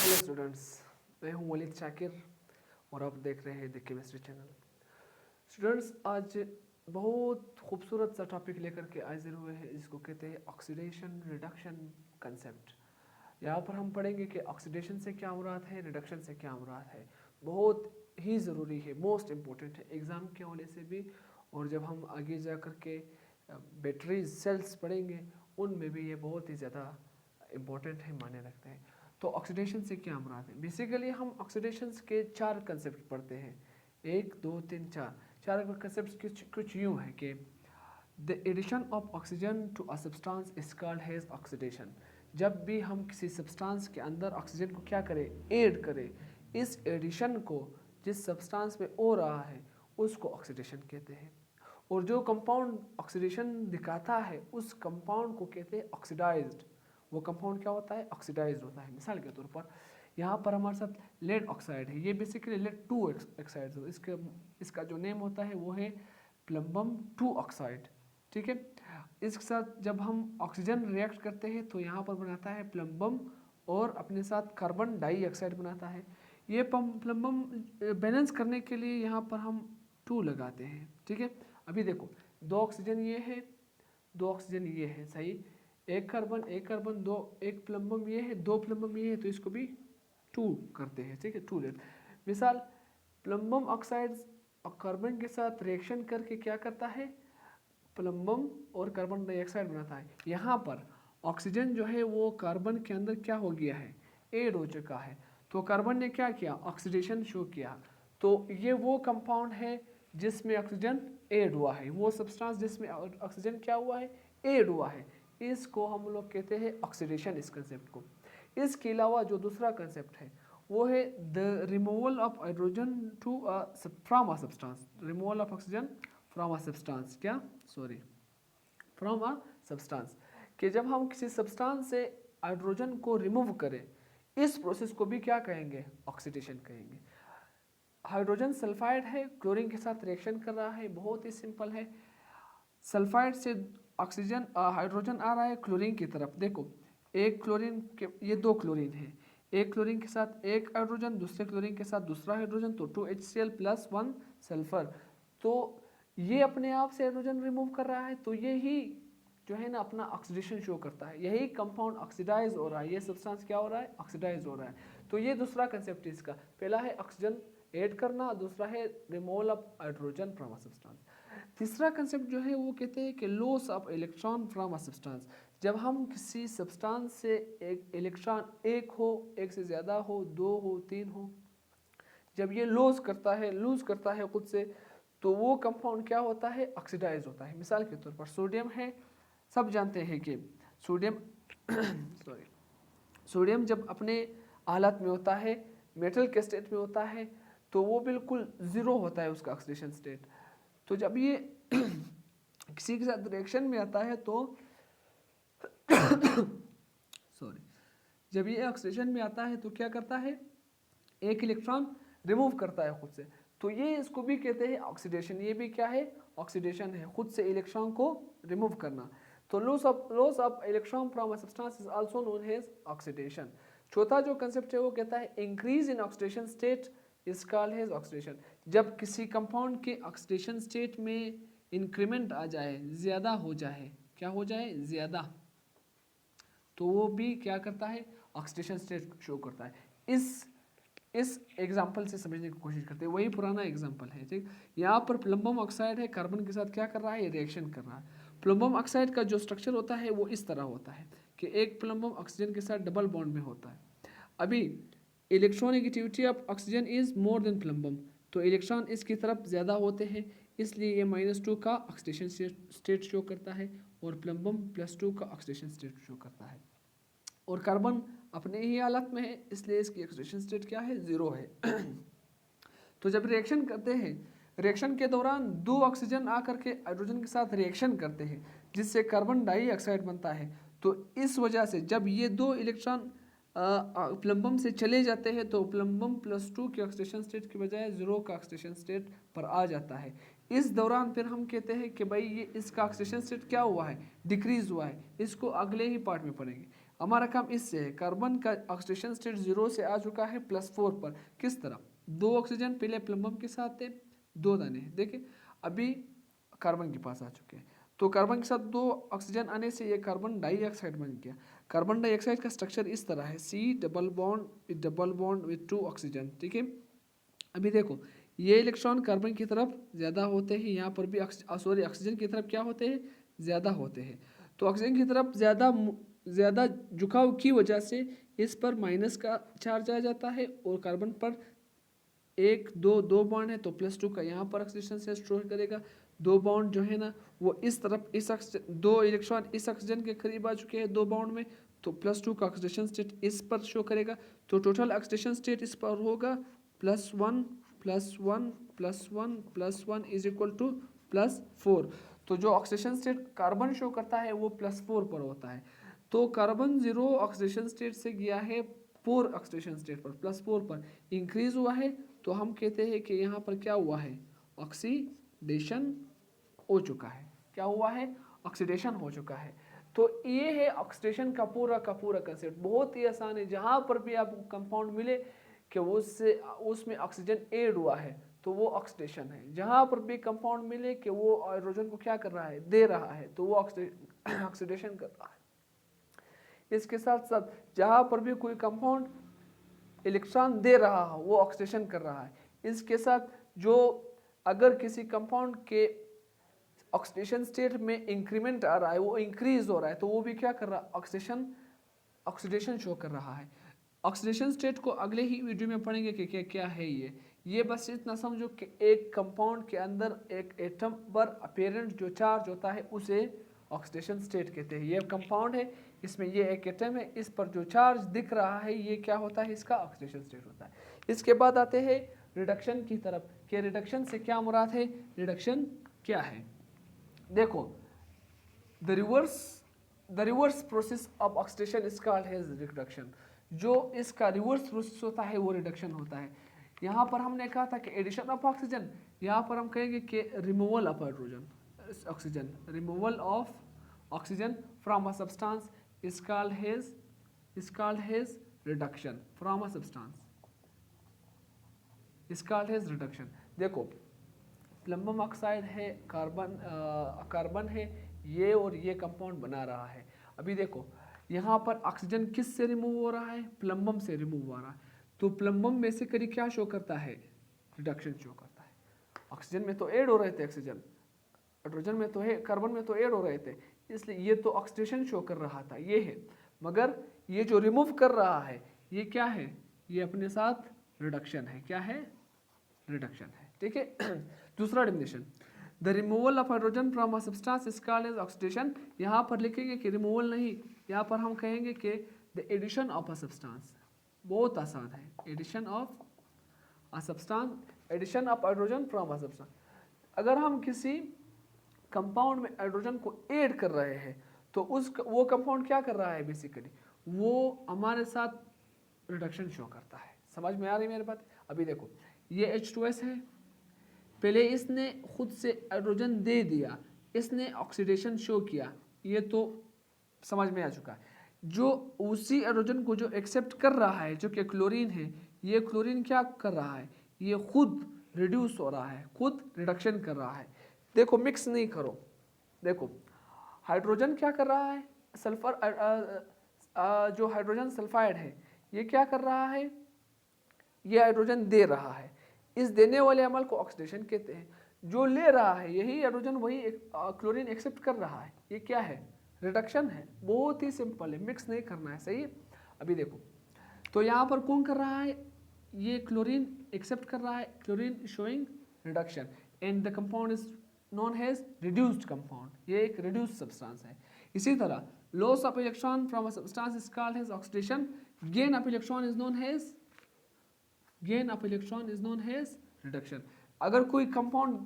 Hello students, मैं हूं वलीद शाकिर और आप देख रहे हैं द केमिस्ट्री चैनल। स्टूडेंट्स, आज बहुत खूबसूरत सा टॉपिक लेकर के हाजिर हुए हैं जिसको कहते हैं ऑक्सीडेशन रिडक्शन कंसेप्ट। यहाँ पर हम पढ़ेंगे कि ऑक्सीडेशन से क्या मुराद है, रिडक्शन से क्या मुराद है। बहुत ही ज़रूरी है, मोस्ट इम्पोर्टेंट है एग्ज़ाम के हवाले से भी, और जब हम आगे जा कर के बैटरीज सेल्स पढ़ेंगे उनमें भी ये बहुत ही ज़्यादा इम्पोर्टेंट है, माने रखते हैं। तो ऑक्सीडेशन से क्या मुराद है? बेसिकली हम ऑक्सीडेशन के 4 कंसेप्ट पढ़ते हैं, 1 2 3 4 कंसेप्ट कुछ यूँ है कि the addition of oxygen to a substance is called has oxidation. जब भी हम किसी सब्सटेंस के अंदर ऑक्सीजन को क्या करें, ऐड करें, इस एडिशन को जिस सब्सटेंस में हो रहा है उसको ऑक्सीडेशन कहते हैं। और जो कंपाउंड ऑक्सीडेशन दिखाता है उस कंपाउंड को कहते हैं ऑक्सीडाइज्ड। वो कंपाउंड क्या होता है, ऑक्सीडाइज्ड होता है। मिसाल के तौर पर यहाँ पर हमारे साथ लेड ऑक्साइड है, ये बेसिकली लेड 2 ऑक्साइड है, इसका जो नेम होता है वो है प्लम्बम 2 ऑक्साइड। ठीक है, इसके साथ जब हम ऑक्सीजन रिएक्ट करते हैं तो यहाँ पर बनाता है प्लम्बम और अपने साथ कार्बन डाइऑक्साइड बनाता है। ये प्लम्बम बैलेंस करने के लिए यहाँ पर हम 2 लगाते हैं। ठीक है, अभी देखो 2 ऑक्सीजन ये है, 2 ऑक्सीजन ये है, सही, एक कार्बन 2, एक प्लम्बम ये है, 2 प्लम्बम ये है, तो इसको भी 2 करते हैं। ठीक है, 2 लेट। मिसाल प्लम्बम ऑक्साइड कार्बन के साथ रिएक्शन करके क्या करता है, प्लम्बम और कार्बन डाइऑक्साइड बनाता है। यहाँ पर ऑक्सीजन जो है वो कार्बन के अंदर क्या हो गया है, ऐड हो चुका है। तो कार्बन ने क्या किया, ऑक्सीडेशन शो किया। तो ये वो कंपाउंड है जिसमें ऑक्सीजन ऐड हुआ है, वो सब्सटेंस जिसमें ऑक्सीजन क्या हुआ है, ऐड हुआ है। इसको हम लोग कहते हैं ऑक्सीडेशन, इस कंसेप्ट को। इसके अलावा जो दूसरा कंसेप्ट है वो है the removal of hydrogen to from a substance, removal of oxygen from a substance, क्या सॉरी फ्रॉम अ सब्सटेंस, कि जब हम किसी सब्सटेंस से हाइड्रोजन को रिमूव करें, इस प्रोसेस को भी क्या कहेंगे, ऑक्सीडेशन कहेंगे। हाइड्रोजन सल्फाइड है, क्लोरीन के साथ रिएक्शन कर रहा है, बहुत ही सिंपल है। सल्फाइड से ऑक्सीजन हाइड्रोजन आ रहा है क्लोरीन की तरफ, देखो एक क्लोरीन के, ये 2 क्लोरीन है, एक क्लोरीन के साथ एक हाइड्रोजन, दूसरे क्लोरीन के साथ दूसरा हाइड्रोजन, तो 2HCl + 1 सल्फर। तो ये अपने आप से हाइड्रोजन रिमूव कर रहा है, तो ये ही जो है ना अपना ऑक्सीडेशन शो करता है, यही कंपाउंड ऑक्सीडाइज हो रहा है, ये सब्सटेंस क्या हो रहा है, ऑक्सीडाइज हो रहा है। तो ये दूसरा कंसेप्ट है इसका, पहला है ऑक्सीजन ऐड करना, दूसरा है removal of hydrogen from a substance. तीसरा कंसेप्ट जो है वो कहते हैं कि loss of electron from a substance. जब हम किसी सब्सटेंस से एक इलेक्ट्रॉन, एक हो, एक से ज़्यादा हो, 2 हो, 3 हो, जब ये लूज करता है खुद से, तो वो कंपाउंड क्या होता है, ऑक्सीडाइज होता है। मिसाल के तौर पर सोडियम है, सब जानते हैं कि सोडियम सॉरी, सोडियम जब अपने हालत में होता है, मेटल के स्टेट में होता है, तो वो बिल्कुल ज़ीरो होता है उसका ऑक्सीडेशन स्टेट। तो जब ये किसी के साथ रिएक्शन में आता है तो सॉरी, जब ये ऑक्सीडेशन में आता है तो क्या करता है, एक इलेक्ट्रॉन रिमूव करता है खुद से, तो ये इसको भी कहते हैं ऑक्सीडेशन। ये भी क्या है, ऑक्सीडेशन है, खुद से इलेक्ट्रॉन को रिमूव करना। तो loss of electron from a substance is also known as oxidation. चौथा जो कंसेप्ट है वो कहता है increase in oxidation state is called as oxidation. जब किसी कंपाउंड के ऑक्सीडेशन स्टेट में इंक्रीमेंट आ जाए, ज़्यादा हो जाए, क्या हो जाए, ज़्यादा, तो वो भी क्या करता है, ऑक्सीडेशन स्टेट शो करता है। इस एग्जाम्पल से समझने की कोशिश करते हैं, वही पुराना एग्जाम्पल है। ठीक, यहाँ पर प्लम्बम ऑक्साइड है, कार्बन के साथ क्या कर रहा है, रिएक्शन कर रहा है। प्लम्बम ऑक्साइड का जो स्ट्रक्चर होता है वो इस तरह होता है कि एक प्लम्बम ऑक्सीजन के साथ डबल बॉन्ड में होता है। अभी electronegativity of oxygen is more than plumbum, तो इलेक्ट्रॉन इसकी तरफ ज़्यादा होते हैं, इसलिए ये -2 का ऑक्सीडेशन स्टेट शो करता है और प्लम्बम +2 का ऑक्सीडेशन स्टेट शो करता है। और कार्बन अपने ही हालत में है, इसलिए इसकी ऑक्सीडेशन स्टेट क्या है, 0 है। तो जब रिएक्शन करते हैं, रिएक्शन के दौरान 2 ऑक्सीजन आकर के हाइड्रोजन के साथ रिएक्शन करते हैं जिससे कार्बन डाइऑक्साइड बनता है। तो इस वजह से जब ये 2 इलेक्ट्रॉन प्लम्बम से चले जाते हैं तो प्लम्बम +2 के ऑक्सीडेशन स्टेट की बजाय 0 का ऑक्सीडेशन स्टेट पर आ जाता है। इस दौरान फिर हम कहते हैं कि भाई ये इसका ऑक्सीडेशन स्टेट क्या हुआ है, डिक्रीज हुआ है। इसको अगले ही पार्ट में पढ़ेंगे। हमारा काम इससे है। कार्बन का ऑक्सीडेशन स्टेट 0 से आ चुका है +4 पर। किस तरह? 2 ऑक्सीजन पहले प्लम्बम के साथ थे, 2 दाने देखिए, अभी कार्बन के पास आ चुके हैं। तो कार्बन के साथ 2 ऑक्सीजन आने से ये कार्बन डाइऑक्साइड बन गया। कार्बन डाइऑक्साइड का स्ट्रक्चर इस तरह है, C double bond with 2 oxygen. ठीक है, अभी देखो ये इलेक्ट्रॉन कार्बन की तरफ ज़्यादा होते हैं, यहाँ पर भी ऑक्सीजन की तरफ क्या होते हैं, ज़्यादा होते हैं। तो ऑक्सीजन की तरफ ज़्यादा झुकाव की वजह से इस पर माइनस का चार्ज आ जाता है और कार्बन पर 1 2 बॉन्ड है तो +2 का यहाँ पर ऑक्सीडेशन से स्टोर करेगा। 2 बॉन्ड जो है ना वो इस तरफ, इस 2 इलेक्ट्रॉन इस ऑक्सीजन के करीब आ चुके हैं 2 बॉन्ड में, तो +2 का ऑक्सीडेशन स्टेट इस पर शो करेगा। तो टोटल ऑक्सीडेशन स्टेट इस पर होगा +1 +1 +1 +1 इज इक्वल टू +4। तो जो ऑक्सीडेशन स्टेट कार्बन शो करता है वो +4 पर होता है। तो कार्बन 0 ऑक्सीडेशन स्टेट से गया है 4 ऑक्सीडेशन स्टेट पर, +4 पर इंक्रीज हुआ है। तो हम कहते हैं कि यहाँ पर क्या हुआ है, ऑक्सीडेशन हो चुका है। क्या हुआ है, ऑक्सीडेशन हो चुका है। तो ये है ऑक्सीडेशन का पूरा कंसेप्ट, बहुत ही आसान है। जहाँ पर भी आपको कंपाउंड मिले कि उसमें ऑक्सीजन ऐड हुआ है तो वो ऑक्सीडेशन है। जहाँ पर भी कंपाउंड मिले कि वो हाइड्रोजन को क्या कर रहा है, दे रहा है, तो वो ऑक्सीडेशन कर रहा है। इसके साथ साथ जहाँ पर भी कोई कंपाउंड इलेक्ट्रॉन दे रहा हो वो ऑक्सीडेशन कर रहा है। इसके साथ जो अगर किसी कंपाउंड के ऑक्सीडेशन स्टेट में इंक्रीमेंट आ रहा है, वो इंक्रीज हो रहा है, तो वो भी क्या कर रहा है, ऑक्सीडेशन शो कर रहा है। ऑक्सीडेशन स्टेट को अगले ही वीडियो में पढ़ेंगे कि क्या क्या है ये बस इतना समझो कि एक कंपाउंड के अंदर एक एटम पर अपेरेंट जो चार्ज होता है उसे ऑक्सीडेशन स्टेट कहते हैं। ये कंपाउंड है, इसमें ये एक एटम है, इस पर जो चार्ज दिख रहा है ये क्या होता है, इसका ऑक्सीडेशन स्टेट होता है। इसके बाद आते हैं रिडक्शन की तरफ कि रिडक्शन से क्या मुराद है, रिडक्शन क्या है। देखो the reverse process of oxidation is called as reduction. जो इसका रिवर्स प्रोसेस होता है वो रिडक्शन होता है। यहाँ पर हमने कहा था कि एडिशन ऑफ ऑक्सीजन, यहाँ पर हम कहेंगे कि removal of hydrogen oxygen, removal of oxygen from a substance is called as reduction from a substance, is called as reduction। देखो प्लम्बम ऑक्साइड है, कार्बन है, ये और ये कंपाउंड बना रहा है। अभी देखो यहाँ पर ऑक्सीजन किस से रिमूव हो रहा है, प्लम्बम से रिमूव हो रहा है। तो प्लम्बम बेसिकली क्या शो करता है, रिडक्शन शो करता है। ऑक्सीजन में तो ऐड हो रहे थे ऑक्सीजन, हाइड्रोजन में तो है, कार्बन में तो ऐड हो रहे थे, इसलिए ये तो ऑक्सीडेशन शो कर रहा था, ये है। मगर ये जो रिमूव कर रहा है ये क्या है, ये अपने साथ रिडक्शन है। क्या है, रिडक्शन है। ठीक है। दूसरा definition, the removal of hydrogen from a substance is called as oxidation. यहाँ पर लिखेंगे कि रिमूवल नहीं, यहाँ पर हम कहेंगे कि the addition of a substance. बहुत आसान है, addition of a substance, addition of hydrogen from a substance. अगर हम किसी कंपाउंड में हाइड्रोजन को ऐड कर रहे हैं तो वो कंपाउंड क्या कर रहा है, बेसिकली वो हमारे साथ रिडक्शन शो करता है। समझ में आ रही मेरी बात। अभी देखो ये H2S है, पहले इसने खुद से हाइड्रोजन दे दिया, इसने ऑक्सीडेशन शो किया, ये तो समझ में आ चुका है। जो उसी हाइड्रोजन को जो एक्सेप्ट कर रहा है जो कि क्लोरीन है, ये क्लोरीन क्या कर रहा है, ये खुद रिड्यूस हो रहा है, खुद रिडक्शन कर रहा है। देखो मिक्स नहीं करो, देखो हाइड्रोजन क्या कर रहा है, सल्फर जो हाइड्रोजन सल्फाइड है ये क्या कर रहा है, ये हाइड्रोजन दे रहा है। इस देने वाले अमल को ऑक्सीडेशन कहते हैं। जो ले रहा है यही हाइड्रोजन वही क्लोरीन एक्सेप्ट कर रहा है, ये क्या है, रिडक्शन है। बहुत ही सिंपल है, मिक्स नहीं करना है, सही है। अभी देखो तो यहाँ पर कौन कर रहा है, ये क्लोरीन एक्सेप्ट कर रहा है, chlorine showing reduction and the compound is known as reduced compound, ये एक रिड्यूस्ड सब्सटेंस है। इसी तरह loss of electron from a substance is called as oxidation, gain of electron is known as reduction. अगर कोई कंपाउंड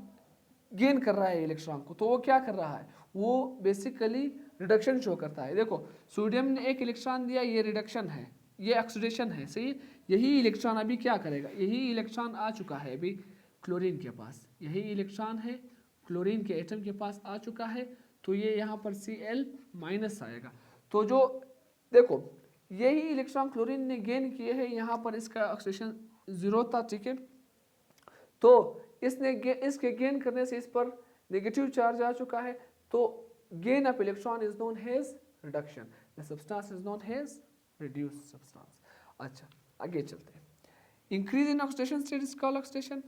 गेन कर रहा है इलेक्ट्रॉन को तो वो क्या कर रहा है, वो बेसिकली रिडक्शन शो करता है। देखो सोडियम ने एक इलेक्ट्रॉन दिया, ये रिडक्शन है, ये ऑक्सीडेशन है, सही। यही इलेक्ट्रॉन अभी क्या करेगा, यही इलेक्ट्रॉन आ चुका है अभी क्लोरीन के पास, यही इलेक्ट्रॉन है क्लोरीन के एटम के पास आ चुका है, तो ये यहाँ पर Cl- आएगा। तो जो देखो यही इलेक्ट्रॉन क्लोरीन ने गेन किए हैं, यहाँ पर इसका ऑक्सीडेशन 0 था, ठीक है। तो इसके गेन करने से इस पर नेगेटिव चार्ज आ चुका है, तो gain of electron is known as reduction, the substance is known as reduced substance. अच्छा आगे चलते हैं। Increase in oxidation state is called oxidation.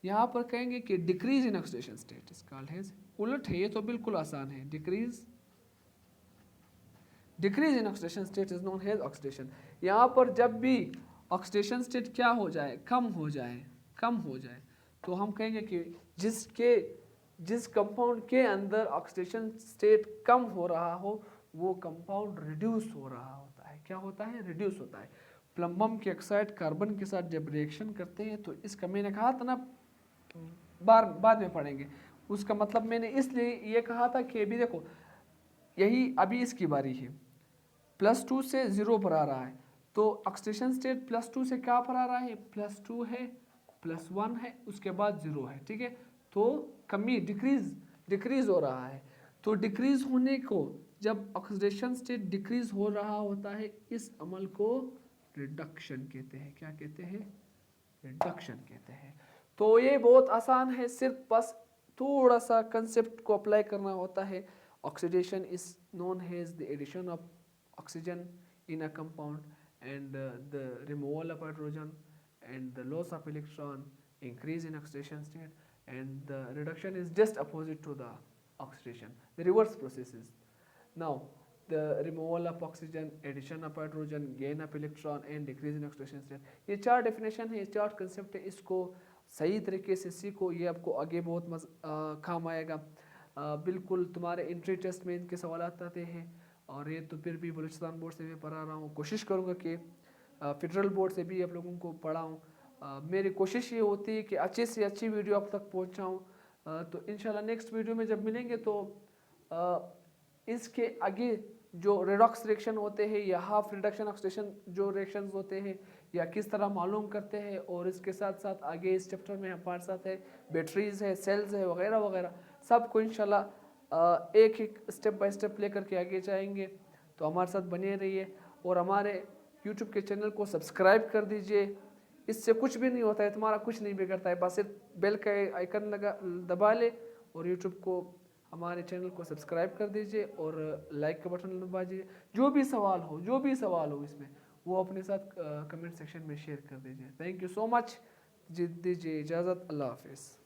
यहाँ पर कहेंगे कि decrease in oxidation state is called as, उलट है, ये तो बिल्कुल आसान है, decrease in oxidation state is known as oxidation. यहाँ पर जब भी ऑक्सीडेशन स्टेट क्या हो जाए, कम हो जाए, तो हम कहेंगे कि जिस कंपाउंड के अंदर ऑक्सीडेशन स्टेट कम हो रहा हो वो कंपाउंड रिड्यूस हो रहा होता है। क्या होता है? रिड्यूस होता है। प्लम्बम के ऑक्साइड कार्बन के साथ जब रिएक्शन करते हैं तो इसका, मैंने कहा था ना बाद में पढ़ेंगे, उसका मतलब मैंने इसलिए ये कहा था कि अभी देखो यही अभी इसकी बारी है, +2 से 0 पर आ रहा है, तो ऑक्सीडेशन स्टेट +2 से क्या पर आ रहा है, +2 है, +1 है, उसके बाद 0 है, ठीक है। तो कमी डिक्रीज हो रहा है। तो डिक्रीज होने को, जब ऑक्सीडेशन स्टेट डिक्रीज हो रहा होता है, इस अमल को रिडक्शन कहते हैं। क्या कहते हैं? रिडक्शन कहते हैं। तो ये बहुत आसान है, सिर्फ बस थोड़ा सा कंसेप्ट को अप्लाई करना होता है। Oxidation is known as the addition of oxygen in a compound, and the removal of hydrogen and the loss of electron, increase in oxidation state, and the reduction is just opposite to the oxidation, the reverse processes. Now the removal of oxygen, addition of hydrogen, gain of electron and decrease in oxidation state, ये 4 definition है, 4 concept है, इसको सही तरीके से सीखो, ये आपको आगे बहुत काम आएगा। बिल्कुल तुम्हारे एंट्री टेस्ट में इनके सवाल आते हैं, और ये तो फिर भी बलूचिस्तान बोर्ड से मैं पढ़ा रहा हूँ, कोशिश करूँगा कि फेडरल बोर्ड से भी आप लोगों को पढ़ाऊँ। मेरी कोशिश ये होती है कि अच्छी से अच्छी वीडियो आप तक पहुँचाऊँ। तो इंशाल्लाह नेक्स्ट वीडियो में जब मिलेंगे तो इसके आगे जो रेडॉक्स रिएक्शन होते हैं या हाफ रिडक्शन ऑक्सीडेशन जो रिएक्शंस होते हैं या किस तरह मालूम करते हैं, और इसके साथ साथ आगे इस चैप्टर में हमारे साथ है बैटरीज है, सेल्स है, वगैरह वगैरह, सबको इंशाल्लाह एक एक स्टेप बाय स्टेप लेकर के आगे जाएंगे। तो हमारे साथ बने रहिए और हमारे यूट्यूब के चैनल को सब्सक्राइब कर दीजिए। इससे कुछ भी नहीं होता है, तुम्हारा कुछ नहीं बिगड़ता है, बस सिर्फ बेल का आइकन दबा ले और यूट्यूब को, हमारे चैनल को सब्सक्राइब कर दीजिए और लाइक का बटन दबा दीजिए। जो भी सवाल हो इसमें, वो अपने साथ कमेंट सेक्शन में शेयर कर दीजिए। थैंक यू सो मच, दीजिए इजाज़त, अल्लाह हाफिज़।